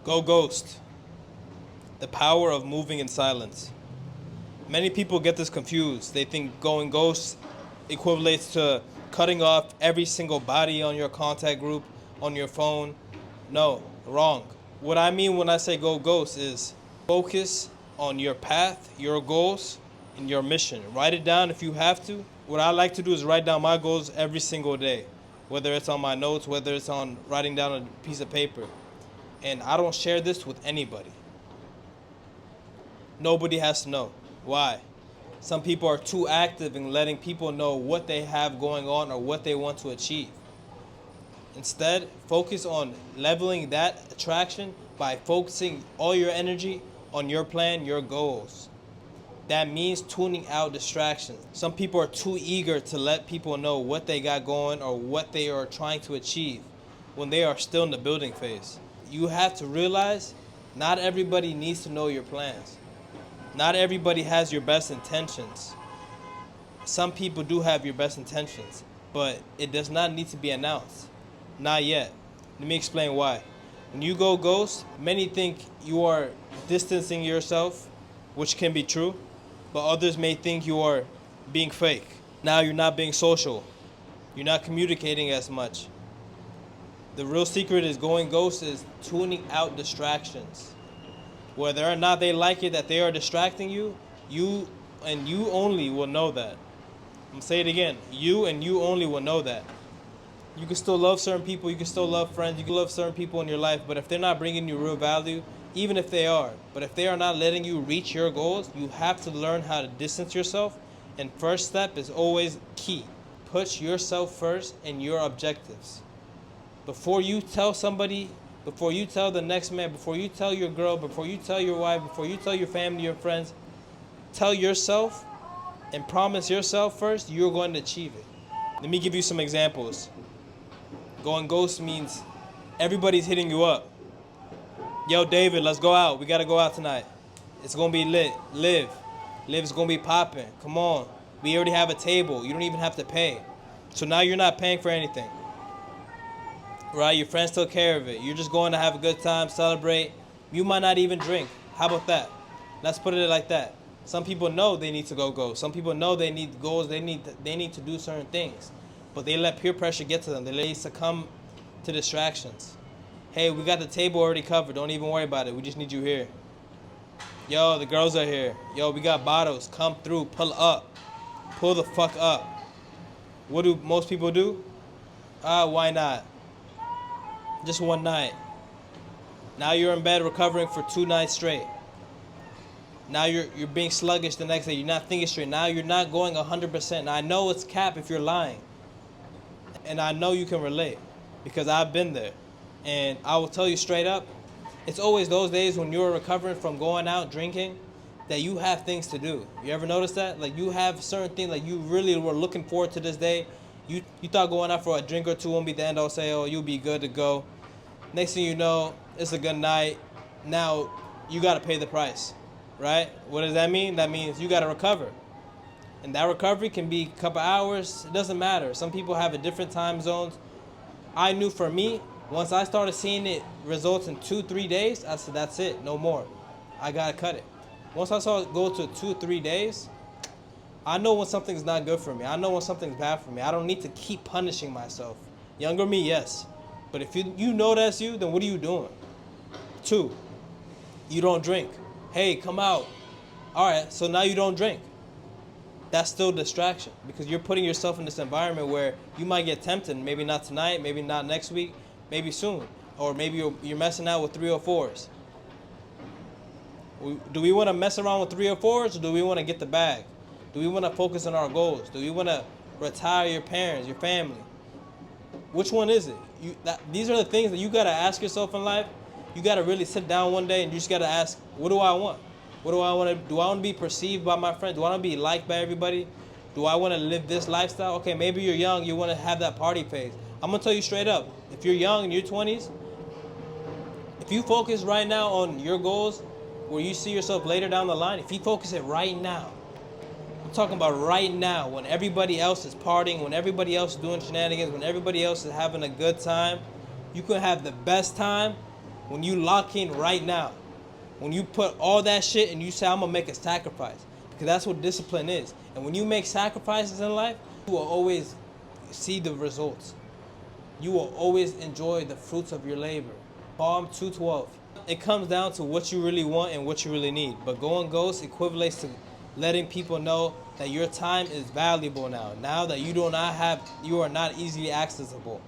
Go ghost. The power of moving in silence. Many people get this confused. They think going ghost equates to cutting off every single body on your contact group, on your phone. No, wrong. What I mean when I say go ghost is focus on your path, your goals, and your mission. Write it down if you have to. What I like to do is write down my goals every single day, whether it's on my notes, whether it's on writing down a piece of paper. And I don't share this with anybody. Nobody has to know. Why? Some people are too active in letting people know what they have going on or what they want to achieve. Instead, focus on leveling that attraction by focusing all your energy on your plan, your goals. That means tuning out distractions. Some people are too eager to let people know what they got going or what they are trying to achieve when they are still in the building phase. You have to realize not everybody needs to know your plans. Not everybody has your best intentions. Some people do have your best intentions, but it does not need to be announced. Not yet. Let me explain why. When you go ghost, many think you are distancing yourself, which can be true, but others may think you are being fake. Now you're not being social. You're not communicating as much. The real secret is going ghost is tuning out distractions. Whether or not they like it that they are distracting you, you and you only will know that. I'm gonna say it again. You and you only will know that. You can still love certain people, you can still love friends, you can love certain people in your life, but if they're not bringing you real value, even if they are, but if they are not letting you reach your goals, you have to learn how to distance yourself. And first step is always key. Put yourself first and your objectives. Before you tell somebody, before you tell the next man, before you tell your girl, before you tell your wife, before you tell your family, your friends, tell yourself and promise yourself first you're going to achieve it. Let me give you some examples. Going ghost means everybody's hitting you up. Yo, David, let's go out. We got to go out tonight. It's going to be lit. Live's going to be popping. Come on. We already have a table. You don't even have to pay. So now you're not paying for anything. Right? Your friends took care of it. You're just going to have a good time, celebrate. You might not even drink. How about that? Let's put it like that. Some people know they need to go. Some people know they need goals. They need to do certain things. But they let peer pressure get to them. They succumb to distractions. Hey, we got the table already covered. Don't even worry about it. We just need you here. Yo, the girls are here. Yo, we got bottles. Come through. Pull up. Pull the fuck up. What do most people do? Why not? Just one night. Now you're in bed recovering for 2 nights straight. Now you're being sluggish the next day. You're not thinking straight. Now you're not going 100%. Now I know it's cap if you're lying. And I know you can relate because I've been there. And I will tell you straight up, it's always those days when you're recovering from going out drinking that you have things to do. You ever notice that? Like you have certain things like you really were looking forward to this day. You thought going out for a drink or two won't be the end all say, oh, you'll be good to go. Next thing you know, it's a good night. Now you got to pay the price, right? What does that mean? That means you got to recover. And that recovery can be a couple hours. It doesn't matter. Some people have a different time zones. I knew for me, once I started seeing it results in 2-3 days, I said, that's it, no more. I got to cut it. Once I saw it go to 2-3 days, I know when something's not good for me. I know when something's bad for me. I don't need to keep punishing myself. Younger me, yes. But if you know that's you, then what are you doing? 2, you don't drink. Hey, come out. All right, so now you don't drink. That's still distraction because you're putting yourself in this environment where you might get tempted. Maybe not tonight, maybe not next week, maybe soon. Or maybe you're messing out with 304s. Do we want to mess around with 304s or do we want to get the bag? Do we want to focus on our goals? Do we want to retire your parents, your family? Which one is it? These are the things that you got to ask yourself in life. You got to really sit down one day and you just got to ask, what do I want? What do I want to do? I want to be perceived by my friends? Do I want to be liked by everybody? Do I want to live this lifestyle? Okay, maybe you're young, you want to have that party phase. I'm going to tell you straight up, if you're young in your 20s, if you focus right now on your goals, where you see yourself later down the line, if you focus it right now, I'm talking about right now, when everybody else is partying, when everybody else is doing shenanigans, when everybody else is having a good time, you can have the best time When you lock in right now, when you put all that shit and you say, I'm gonna make a sacrifice, because that's what discipline is. And when you make sacrifices in life, you will always see the results. You will always enjoy the fruits of your labor. Psalm 2:12. It comes down to what you really want and what you really need. But going ghost equivalates to letting people know that your time is valuable now. Now that you are not easily accessible.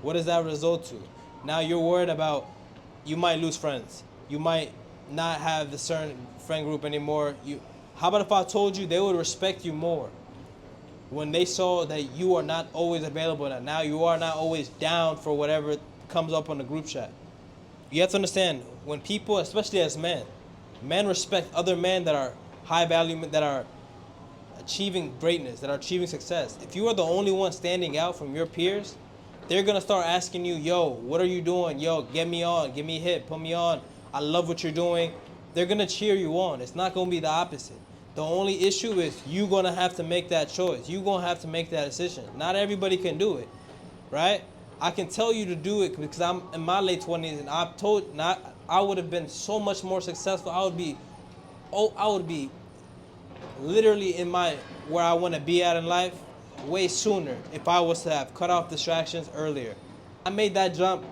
What does that result to? Now you're worried about, you might lose friends. You might not have the certain friend group anymore. How about if I told you they would respect you more when they saw that you are not always available, that now you are not always down for whatever comes up on the group chat. You have to understand, when people, especially as men respect other men that are high value, that are achieving greatness, that are achieving success. If you are the only one standing out from your peers, they're gonna start asking you, yo, what are you doing? Yo, get me on, give me a hit, put me on. I love what you're doing. They're gonna cheer you on. It's not gonna be the opposite. The only issue is you gonna have to make that choice. You gonna have to make that decision. Not everybody can do it, right? I can tell you to do it because I'm in my late 20s, and I would have been so much more successful. I would be literally in where I want to be at in life way sooner if I was to have cut off distractions earlier. I made that jump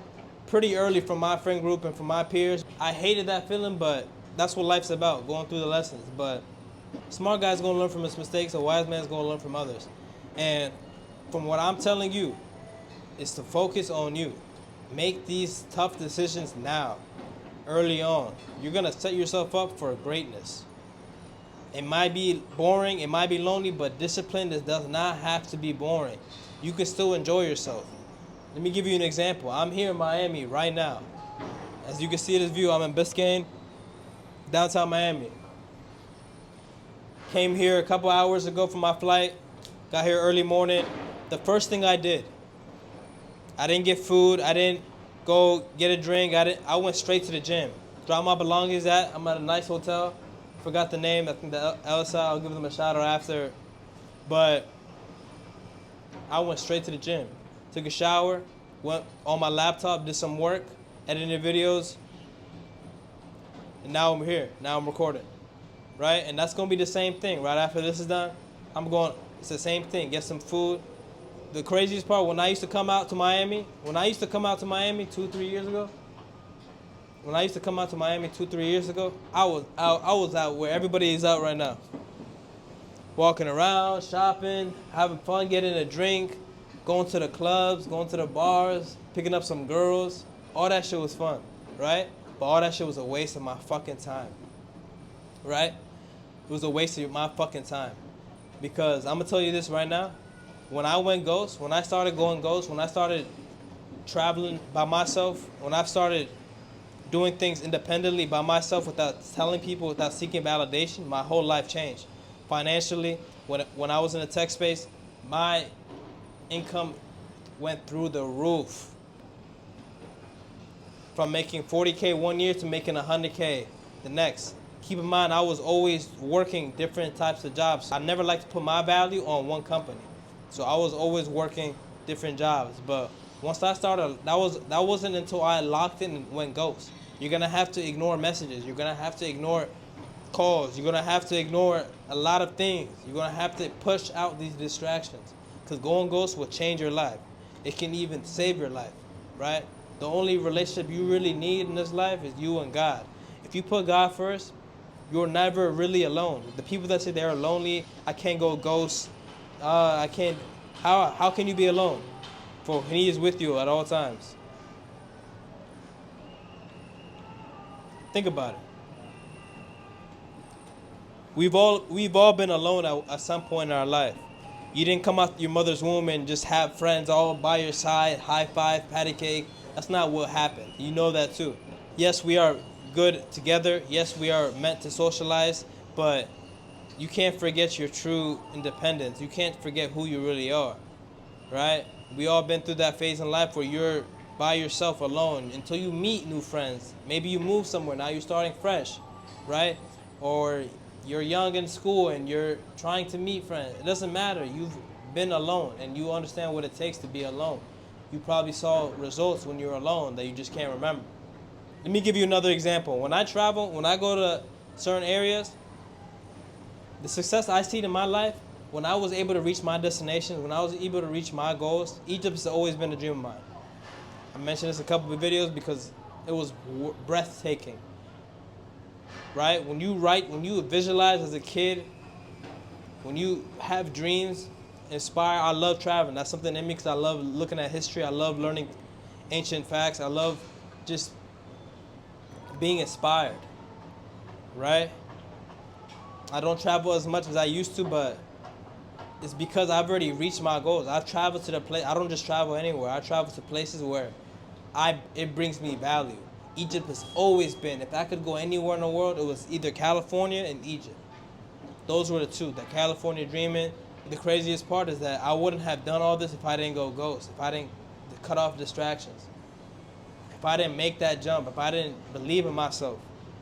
pretty early from my friend group and from my peers. I hated that feeling, but that's what life's about, going through the lessons. But smart guy's gonna learn from his mistakes, a wise man's gonna learn from others. And from what I'm telling you, is to focus on you. Make these tough decisions now, early on. You're gonna set yourself up for greatness. It might be boring, it might be lonely, but discipline does not have to be boring. You can still enjoy yourself. Let me give you an example. I'm here in Miami right now. As you can see this view, I'm in Biscayne, downtown Miami. Came here a couple hours ago for my flight, got here early morning. The first thing I didn't get food, I didn't go get a drink, I went straight to the gym. Dropped my belongings I'm at a nice hotel. Forgot the name, I think the Elsa, I'll give them a shout out after. But I went straight to the gym. Took a shower, went on my laptop, did some work, edited videos, and now I'm here. Now I'm recording, right? And that's gonna be the same thing. Right after this is done, it's the same thing, get some food. The craziest part, when I used to come out to Miami 2-3 years ago, I was out where everybody is out right now. Walking around, shopping, having fun, getting a drink, going to the clubs, going to the bars, picking up some girls. All that shit was fun, right? But all that shit was a waste of my fucking time, right? It was a waste of my fucking time. Because I'm gonna tell you this right now, when I went ghost, when I started going ghost, when I started traveling by myself, when I started doing things independently by myself without telling people, without seeking validation, my whole life changed. Financially, when I was in the tech space, my income went through the roof. From making 40K one year to making 100K the next. Keep in mind, I was always working different types of jobs. I never liked to put my value on one company. So I was always working different jobs. But once I started, that wasn't until I locked in and went ghost. You're gonna have to ignore messages. You're gonna have to ignore calls. You're gonna have to ignore a lot of things. You're gonna have to push out these distractions. Because going ghost will change your life. It can even save your life, right? The only relationship you really need in this life is you and God. If you put God first, you're never really alone. The people that say they're lonely, I can't go ghost, I can't, how can you be alone? For He is with you at all times. Think about it. We've all been alone at some point in our life. You didn't come out your mother's womb and just have friends all by your side, high five, patty cake. That's not what happened. You know that too. Yes, we are good together. Yes, we are meant to socialize, but you can't forget your true independence. You can't forget who you really are, right? We all been through that phase in life where you're by yourself alone until you meet new friends. Maybe you move somewhere, now you're starting fresh, right? Or you're young in school and you're trying to meet friends. It doesn't matter. You've been alone and you understand what it takes to be alone. You probably saw results when you were alone that you just can't remember, Let me give you another example. When I travel, when I go to certain areas, the success I see in my life, when I was able to reach my destinations, when I was able to reach my goals, Egypt has always been a dream of mine. I mentioned this in a couple of videos because it was breathtaking. Right? When you write, when you visualize as a kid, when you have dreams, inspire. I love traveling. That's something in me because I love looking at history. I love learning ancient facts. I love just being inspired. Right? I don't travel as much as I used to, but it's because I've already reached my goals. I've traveled to the place. I don't just travel anywhere. I travel to places where it brings me value. Egypt has always been. If I could go anywhere in the world, it was either California and Egypt. Those were the two. The California dreaming. The craziest part is that I wouldn't have done all this if I didn't go ghost. If I didn't cut off distractions. If I didn't make that jump. If I didn't believe in myself.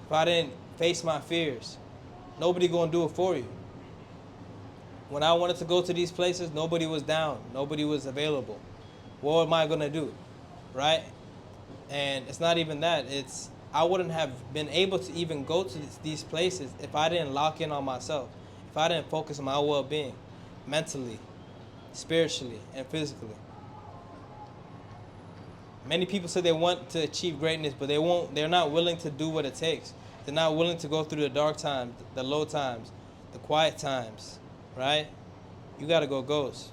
If I didn't face my fears. Nobody gonna do it for you. When I wanted to go to these places, nobody was down. Nobody was available. What am I gonna do? Right? And it's not even that. It's I wouldn't have been able to even go to these places if I didn't lock in on myself. If I didn't focus on my well-being, mentally, spiritually, and physically. Many people say they want to achieve greatness, but they're not willing to do what it takes. They're not willing to go through the dark times, the low times, the quiet times, right? You gotta go ghost.